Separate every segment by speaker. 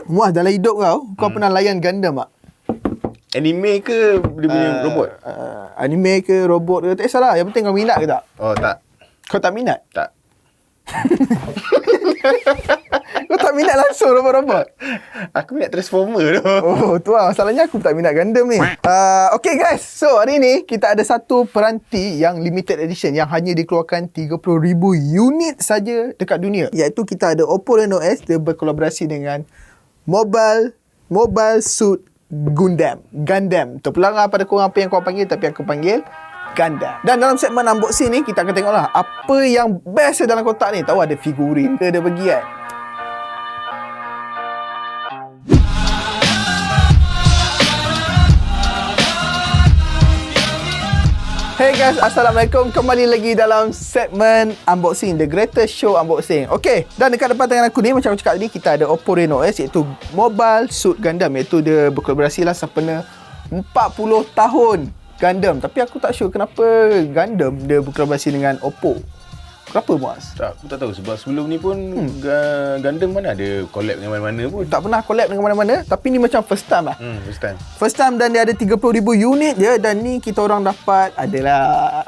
Speaker 1: Muaz, dalam hidup kau pernah layan Gundam tak?
Speaker 2: Anime ke dia punya robot?
Speaker 1: Anime ke robot ke, tak kisahlah. Yang penting kau minat ke tak?
Speaker 2: Oh, tak.
Speaker 1: Kau tak minat?
Speaker 2: Tak.
Speaker 1: Kau tak minat langsung robot-robot?
Speaker 2: Aku minat Transformer tu.
Speaker 1: Oh, tu lah. Masalahnya aku tak minat Gundam ni. Okay guys. So, hari ni kita ada satu peranti yang limited edition yang hanya dikeluarkan 30,000 unit saja dekat dunia. Iaitu kita ada Oppo Reno Ace. Dia berkolaborasi dengan Mobile Suit Gundam. Terpulang pada korang apa yang kau panggil, tapi aku panggil Gundam. Dan dalam segmen unboxing ni kita akan tengoklah apa yang best dalam kotak ni. Tahu ada figurin ke dia bagi kan? Hey guys, Assalamualaikum. Kembali lagi dalam segmen unboxing, The Greatest Show Unboxing. Okay, dan dekat depan tangan aku ni, macam aku cakap tadi, kita ada Oppo Reno Ace, iaitu Mobile Suit Gundam. Iaitu dia berkolaborasi lah sempena 40 tahun Gundam. Tapi aku tak sure kenapa Gundam dia berkolaborasi dengan Oppo. Kenapa, Muaz?
Speaker 2: Tak, aku tak tahu sebab sebelum ni pun Gundam mana ada collab dengan mana-mana pun.
Speaker 1: Tak pernah collab dengan mana-mana, tapi ni macam first time lah.
Speaker 2: First
Speaker 1: First
Speaker 2: time.
Speaker 1: time, dan dia ada 30,000 unit je, dan ni kita orang dapat adalah.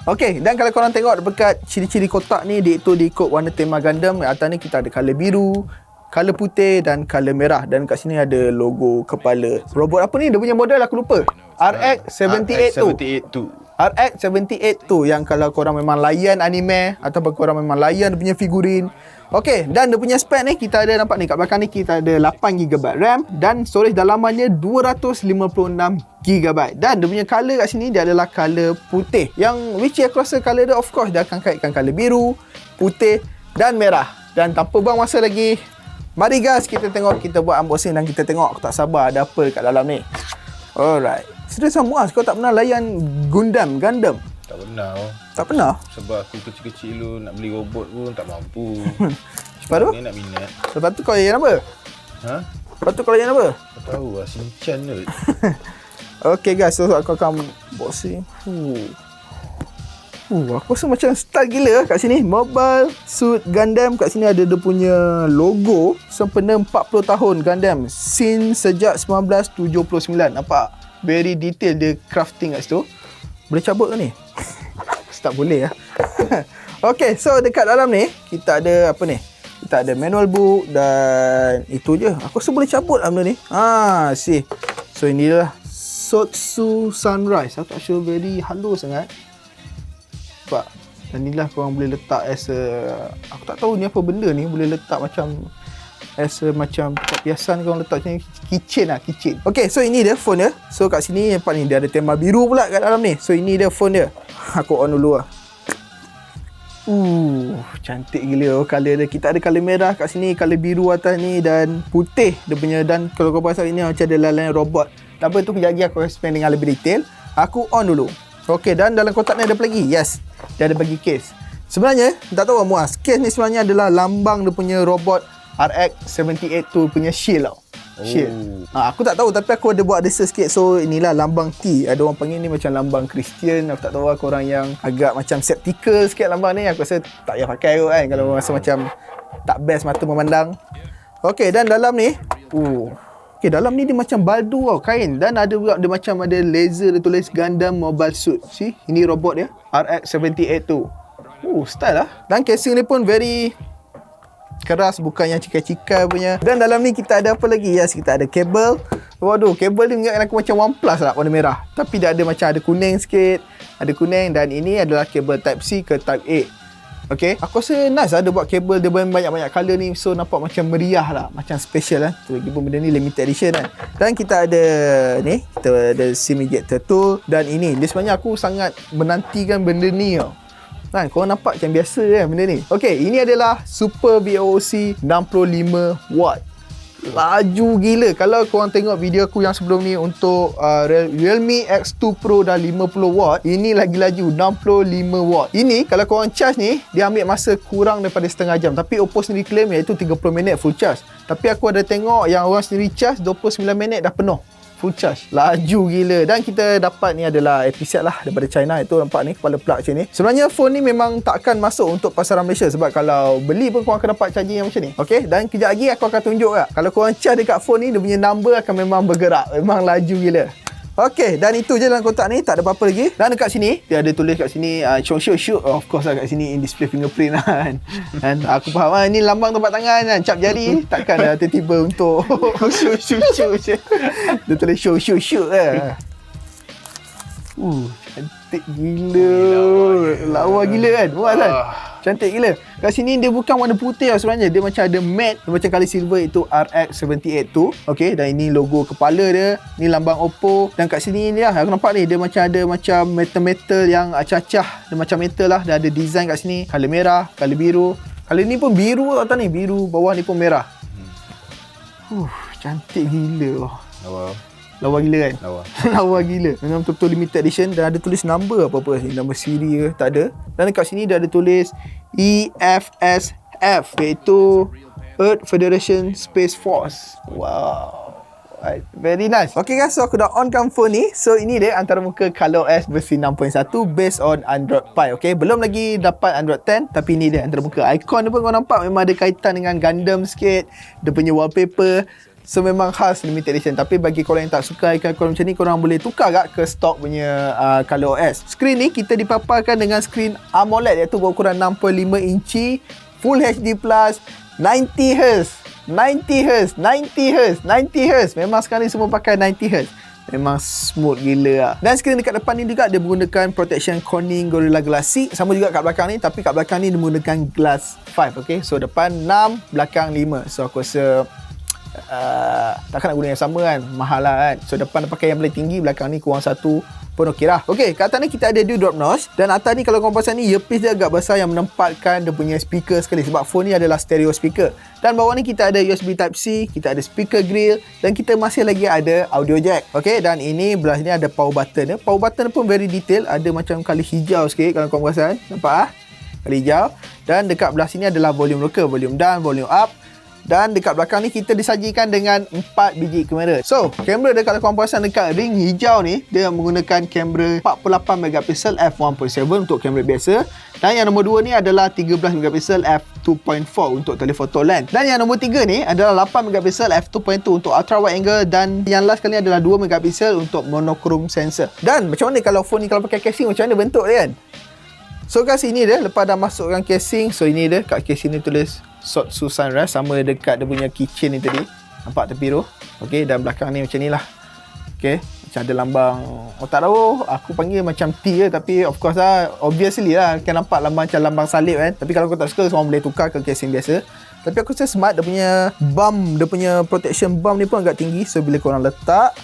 Speaker 1: Okey, dan kalau korang tengok dekat ciri-ciri kotak ni, dia ikut warna tema Gundam. Atas ni kita ada color biru, color putih dan color merah, dan kat sini ada logo kepala robot apa ni, dia punya model aku lupa. RX-78 tu. RX-78 tu yang kalau korang memang layan anime ataupun korang memang layan dia punya figurin. Okey, dan dia punya spek ni kita ada nampak ni kat belakang ni, kita ada 8GB RAM dan storage dalamannya 256GB. Dan dia punya color kat sini dia adalah color putih, yang which aku rasa color dia of course dia akan kaitkan color biru, putih dan merah. Dan tanpa buang masa lagi, mari guys kita tengok, kita buat unboxing dan kita tengok. Aku tak sabar ada apa kat dalam ni. Alright. Serius Muaz, kau tak pernah layan Gundam?
Speaker 2: Tak pernah.
Speaker 1: Tak pernah?
Speaker 2: Sebab aku kecil-kecil dulu nak beli robot pun tak mampu.
Speaker 1: Lepas tu?
Speaker 2: Ni nak minat.
Speaker 1: Lepas tu kau layan apa? Lepas tu kau layan apa?
Speaker 2: Tak tahu lah, Shinchan tu.
Speaker 1: Okay guys, so aku akan unboxing. Aku rasa macam style gila kat sini. Mobile Suit Gundam. Kat sini ada dia punya logo sempena 40 tahun Gundam sejak 1979. Nampak? Very detail dia crafting kat situ. Boleh cabut ke ni? Tak boleh lah. Okay, so dekat dalam ni kita ada apa ni? Kita ada manual book dan itu je. Aku rasa boleh cabut lah benda ni. See. So inilah Sotsu Sunrise. Aku tak sure, very halus sangat. Nampak? Dan inilah korang boleh letak as a, aku tak tahu ni apa benda ni, boleh letak macam as a macam perhiasan, korang letak macam keychain. Okay, so ini dia phone dia. So kat sini nampak ni dia ada tema biru pula kat dalam ni. So ini dia phone dia. Aku on dulu lah. Cantik gila color dia. Kita ada color merah kat sini, color biru atas ni dan putih dia punya. Dan kalau kau perasan ini macam ada lain robot. Tak apa tu, kejap lagi aku explain dengan lebih detail. Aku on dulu. Okay, dan dalam kotak ni ada apa lagi? Yes, dia ada bagi case. Sebenarnya, tak tahu Muaz, case ni sebenarnya adalah lambang dia punya robot RX-78 tu punya shield tau. Shield. Aku tak tahu, tapi aku ada buat research sikit. So inilah lambang T. Ada orang panggil ni macam lambang Kristian. Aku tak tahu lah, korang yang agak macam skeptical sikit lambang ni, aku rasa tak payah pakai kot kan, kalau rasa macam tak best mata memandang. Okay, dan dalam ni okay, dalam ni dia macam baldu tau, kain. Dan ada juga dia macam ada laser, dia tulis Gundam Mobile Suit. See, ini robot dia RX-78 tu. Style lah. Dan casing ni pun very keras, bukan yang cikai-cikai punya. Dan dalam ni kita ada apa lagi? Yes, kita ada kabel. Waduh, kabel ni ingatkan aku macam OnePlus lah, warna merah. Tapi dia ada macam ada kuning sikit. Ada kuning, dan ini adalah kabel Type C ke Type A. Okay, aku rasa nice lah dia buat kabel. Dia banyak-banyak color ni, so nampak macam meriah lah, macam special lah. Lagipun benda ni limited edition kan. Dan kita ada ni, kita ada SIM ejector tool. Dan ini, dia sebenarnya aku sangat menantikan benda ni tau. Kan, korang nampak macam biasa kan benda ni. Okay, ini adalah Super VOOC 65W. Laju gila. Kalau korang tengok video aku yang sebelum ni untuk Realme X2 Pro dah 50W, ini lagi laju 65W. Ini kalau korang charge ni, dia ambil masa kurang daripada setengah jam. Tapi Oppo sendiri claim iaitu 30 minit full charge. Tapi aku ada tengok yang orang sendiri charge 29 minit dah penuh full charge. Laju gila. Dan kita dapat ni adalah episode lah daripada China. Itu nampak ni kepala plug macam ni. Sebenarnya phone ni memang takkan masuk untuk pasaran Malaysia, sebab kalau beli pun korang akan dapat charging yang macam ni. Okay, dan kejap lagi aku akan tunjuk lah. Kalau korang charge dekat phone ni, dia punya number akan memang bergerak. Memang laju gila. Okay, dan itu je dalam kotak ni, tak ada apa-apa lagi. Dan dekat sini dia ada tulis kat sini show. Of course lah, kat sini in display fingerprint lah kan. Dan aku faham lah, ni lambang tempat tangan kan, cap jari. Takkan dah tiba-tiba untuk show je. Dia tulis show lah. Cantik gila. Lawa gila kan. Buat kan? Cantik gila. Kat sini dia bukan warna putih lah sebenarnya. Dia macam ada matte. Dia macam colour silver, itu RX78 tu. Okay, dan ini logo kepala dia. Ni lambang Oppo. Dan kat sini ni lah, aku nampak ni, dia macam ada macam metal-metal yang acah-acah. Dia macam metal lah. Dia ada design kat sini. Colour merah, colour biru. Colour ni pun biru tau ni. Biru, bawah ni pun merah. Cantik gila. Lawa gila kan? Lawa gila. Memang betul-betul limited edition. Dan ada tulis number apa-apa ni. Nama siri ke? Tak ada. Dan dekat sini dia ada tulis EFSF, iaitu Earth Federation Space Force. Wow, very nice. Okay guys, so aku dah onkan phone ni. So ini dia antarmuka ColorOS versi 6.1 based on Android Pie. Okay, belum lagi dapat Android 10, tapi ni dia antarmuka. Icon dia pun kau nampak memang ada kaitan dengan Gundam sikit. Dia punya wallpaper. So memang khas limited edition. Tapi bagi korang yang tak suka ikon-ikon macam ni, korang boleh tukar ke stok punya ColorOS. Skrin ni kita dipaparkan dengan skrin AMOLED, iaitu berukuran 6.5 inci, Full HD+, 90Hz. 90Hz. Memang sekarang ni semua pakai 90Hz. Memang smooth gila lah. Dan skrin dekat depan ni juga dia menggunakan protection Corning Gorilla Glass C. Sama juga kat belakang ni, tapi kat belakang ni dia menggunakan Glass 5. Okay, so depan 6, belakang 5. So aku rasa takkan nak guna yang sama kan, mahal lah kan. So depan dia pakai yang paling tinggi, belakang ni kurang satu pun okey lah. Okey, kat atas ni kita ada drop notch. Dan atas ni kalau korang pasang ni, earpiece dia agak besar yang menempatkan dia punya speaker sekali, sebab phone ni adalah stereo speaker. Dan bawah ni kita ada USB Type-C, kita ada speaker grill, dan kita masih lagi ada audio jack. Okey, dan ini belah sini ada power button dia. Power button pun very detail, ada macam colour hijau sikit kalau korang perasan. Nampak ah? Colour hijau. Dan dekat belah sini adalah volume rocker, volume down, volume up. Dan dekat belakang ni kita disajikan dengan 4 biji kamera. So, kamera dia kalau korang perasan dekat ring hijau ni, dia menggunakan kamera 48 megapiksel f1.7 untuk kamera biasa. Dan yang nombor 2 ni adalah 13 megapiksel f2.4 untuk telephoto lens. Dan yang nombor 3 ni adalah 8 megapiksel f2.2 untuk ultra wide angle. Dan yang last kali adalah 2 megapiksel untuk monochrome sensor. Dan macam mana kalau phone ni kalau pakai casing, macam mana bentuk dia kan? So kat sini dia, lepas dah masukkan casing, so ini dia, kat casing ni tulis Sotsu Sunrise, sama dekat dia punya keychain ni tadi. Nampak tepi tu. Okay, dan belakang ni macam ni lah. Okay, macam ada lambang, tak tahu, aku panggil macam T je, tapi of course lah, obviously lah, kan nampak lambang macam lambang salib kan. Tapi kalau kau tak suka, korang boleh tukar ke casing biasa. Tapi aku rasa smart, dia punya bump, dia punya protection bump ni pun agak tinggi. So bila korang letak,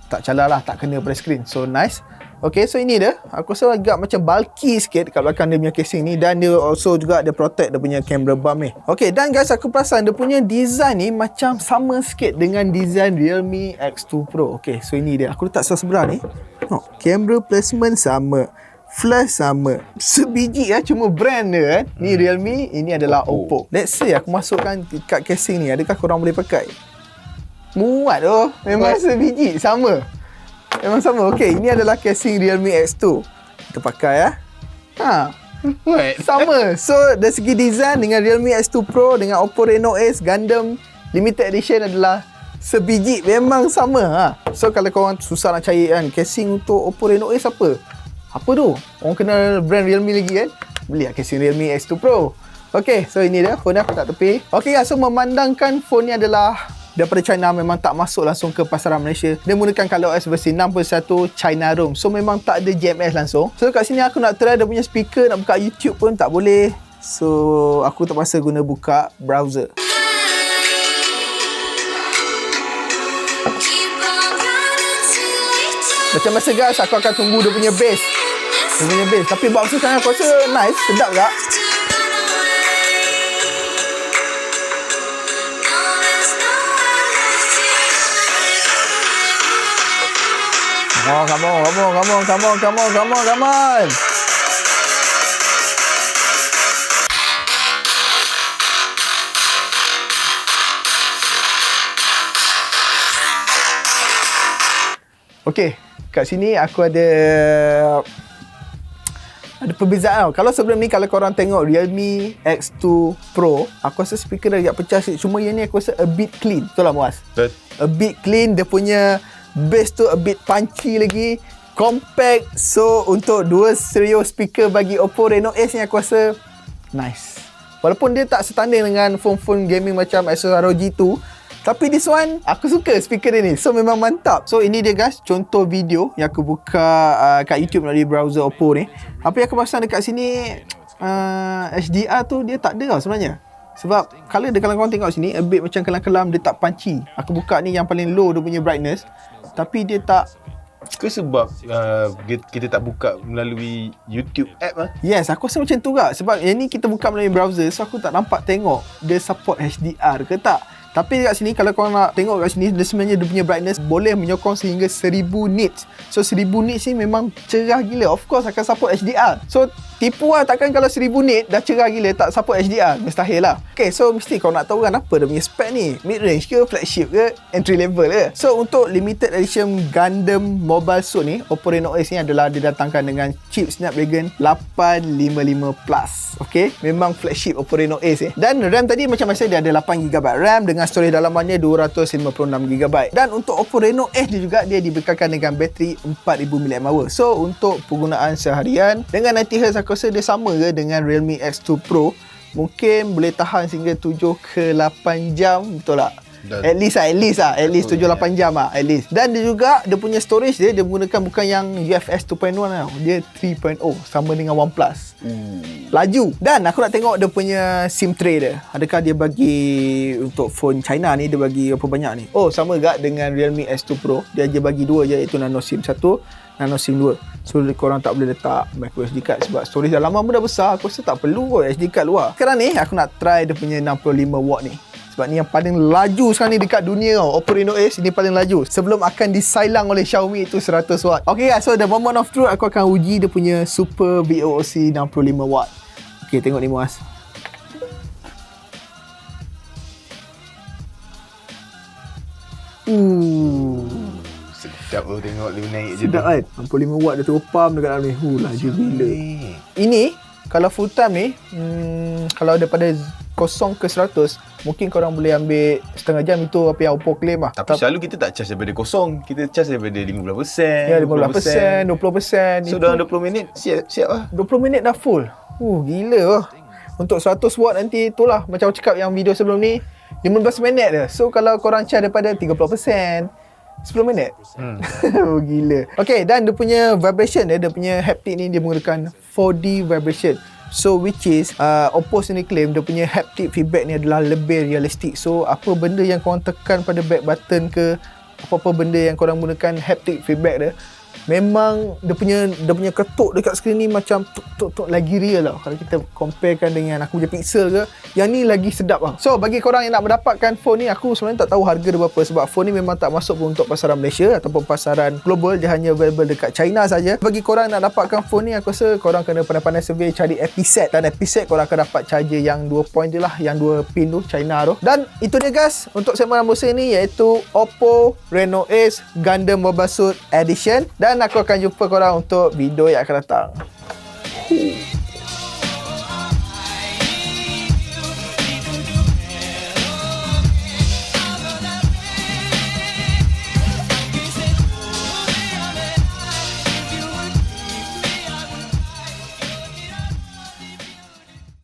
Speaker 1: tak calar lah, tak kena pada screen. So nice. Okay, so ini dia. Aku rasa agak macam bulky sikit dekat belakang dia punya casing ni. Dan dia also juga dia protect dia punya camera bump ni. Okay, dan guys, aku perasan dia punya design ni macam sama sikit dengan design Realme X2 Pro. Okay, so ini dia. Aku letak sebelah ni. Oh, camera placement sama, flash sama, sebiji lah, cuma brand dia kan. Ni Realme, ini adalah Oppo. Let's say aku masukkan kat casing ni, adakah korang boleh pakai? Muat tu. Memang sebiji, sama. Memang sama. Okey, ini adalah casing Realme X2. Kita pakai ya. Sama. So dari segi design dengan Realme X2 Pro dengan Oppo Reno Ace Gundam Limited Edition adalah sebiji, memang sama. So kalau korang susah nak cari kan casing untuk Oppo Reno Ace apa tu, orang kenal brand Realme lagi kan, beli lah casing Realme X2 Pro. Okey, so ini dia phone aku tak tepi. Okey, so memandangkan phone ni adalah daripada China, memang tak masuk langsung ke pasaran Malaysia. Dia menggunakan ColorOS versi 6.1 China ROM. So memang tak ada JMS langsung. So kat sini aku nak try dia punya speaker, nak buka YouTube pun tak boleh. So aku terpaksa guna buka browser. Macam biasa guys, aku akan tunggu dia punya bass. Dia punya bass. Tapi box tu sekarang aku rasa nice, sedap tak? Oh, come on. Okey, kat sini aku ada perbezaan tau. Kalau sebelum ni kalau korang tengok Realme X2 Pro, aku rasa speaker dah agak pecah sikit. Cuma yang ni aku rasa a bit clean. Betul lah Muaz?
Speaker 2: Betul.
Speaker 1: A bit clean. Dia punya bass tu a bit punchy lagi. Compact. So untuk dua stereo speaker bagi Oppo Reno Ace ni aku rasa nice. Walaupun dia tak setanding dengan phone-phone gaming macam Asus ROG tu, tapi this one aku suka speaker dia ni. So memang mantap. So ini dia guys, contoh video yang aku buka kat YouTube melalui browser Oppo ni. Apa yang aku pasang dekat sini, HDR tu dia tak ada tau sebenarnya. Sebab kalau korang tengok sini a bit macam kelam-kelam, dia tak punchy. Aku buka ni yang paling low dia punya brightness, tapi dia tak.
Speaker 2: Ke sebab kita tak buka melalui YouTube app lah?
Speaker 1: Yes, aku rasa macam tu juga. Sebab yang ni kita buka melalui browser, so aku tak nampak tengok dia support HDR ke tak. Tapi dekat sini kalau korang nak tengok kat sini, dia sebenarnya dia punya brightness boleh menyokong sehingga 1000 nits. So 1000 nits ni memang cerah gila. Of course akan support HDR. So tipu lah, takkan kalau 1000 nit dah cerah gila tak support HDR. Mustahil lah. Okay, so mesti kau nak tahu kan apa dia punya spec ni. Mid range ke, flagship ke, entry level ke. So untuk limited edition Gundam mobile suit ni, Oppo Reno Ace ni adalah didatangkan dengan chip Snapdragon 855 Plus. Okay, memang flagship Oppo Reno Ace Dan RAM tadi macam biasa dia ada 8GB RAM dengan storage dalamannya 256GB. Dan untuk Oppo Reno Ace dia juga dia dibekalkan dengan bateri 4000 mAh. So untuk penggunaan seharian dengan 90Hz aku rasa dia sama ke dengan Realme X2 Pro. Mungkin boleh tahan sehingga 7 ke 8 jam, betul tak? At least 7-8 jam lah, at least. Dan dia juga dia punya storage dia menggunakan bukan yang UFS 2.1 tau. Dia 3.0 sama dengan OnePlus. Laju. Dan aku nak tengok dia punya SIM tray dia. Adakah dia bagi untuk phone China ni dia bagi berapa banyak ni? Oh, sama juga dengan Realme S2 Pro. Dia je bagi dua je, iaitu nano SIM 1, nano SIM 2. So korang tak boleh letak micro SD card sebab storage dalaman pun dah besar. Aku rasa tak perlu kot SD card luar. Sekarang ni aku nak try dia punya 65W ni. Sebab ni yang paling laju sekarang ni dekat dunia tau. Oppo Reno Ace ni paling laju. Sebelum akan disailang oleh Xiaomi itu 100W. Okay guys, so the moment of truth aku akan uji dia punya Super VOOC 65W. Okay, tengok ni Muaz.
Speaker 2: Sedap tengok dia naik je.
Speaker 1: Sedap kan? 65W dia teropam dekat dalam ni. Laju gila. Ini kalau full time ni, kalau daripada 0 ke 100, mungkin korang boleh ambil setengah jam. Itu apa yang Oppo claim lah.
Speaker 2: Tapi selalu kita tak charge daripada 0. Kita charge daripada 15%.
Speaker 1: Ya, 15%, 20%.
Speaker 2: So dalam 20 minit siap lah.
Speaker 1: 20 minit dah full. Gila lah. Untuk 100W nanti itulah macam aku cakap yang video sebelum ni, 15 minit dia. So kalau korang charge daripada 30%, 10 minit. Gila. Okay, dan dia punya vibration dia punya haptic ni dia menggunakan 4D vibration. So which is Oppo sendiri claim dia punya haptic feedback ni adalah lebih realistik. So apa benda yang korang tekan pada back button ke, apa-apa benda yang korang gunakan haptic feedback dia, memang dia punya ketuk dekat skrin ni macam tuk lagi real lah. Kalau kita comparekan dengan aku punya Pixel ke, yang ni lagi sedap lah. So bagi korang yang nak mendapatkan phone ni, aku sebenarnya tak tahu harga dia berapa sebab phone ni memang tak masuk pun untuk pasaran Malaysia ataupun pasaran global. Dia hanya available dekat China saja. Bagi korang nak dapatkan phone ni, aku rasa korang kena pandai-pandai survey cari episet. Dan episet korang akan dapat charger yang 2 point je lah, yang 2 pin tu China tu. Dan itu dia guys untuk segmen Rambusa ni, iaitu Oppo Reno Ace Gundam Mobile Suit Edition. Dan aku akan jumpa korang untuk video yang akan datang.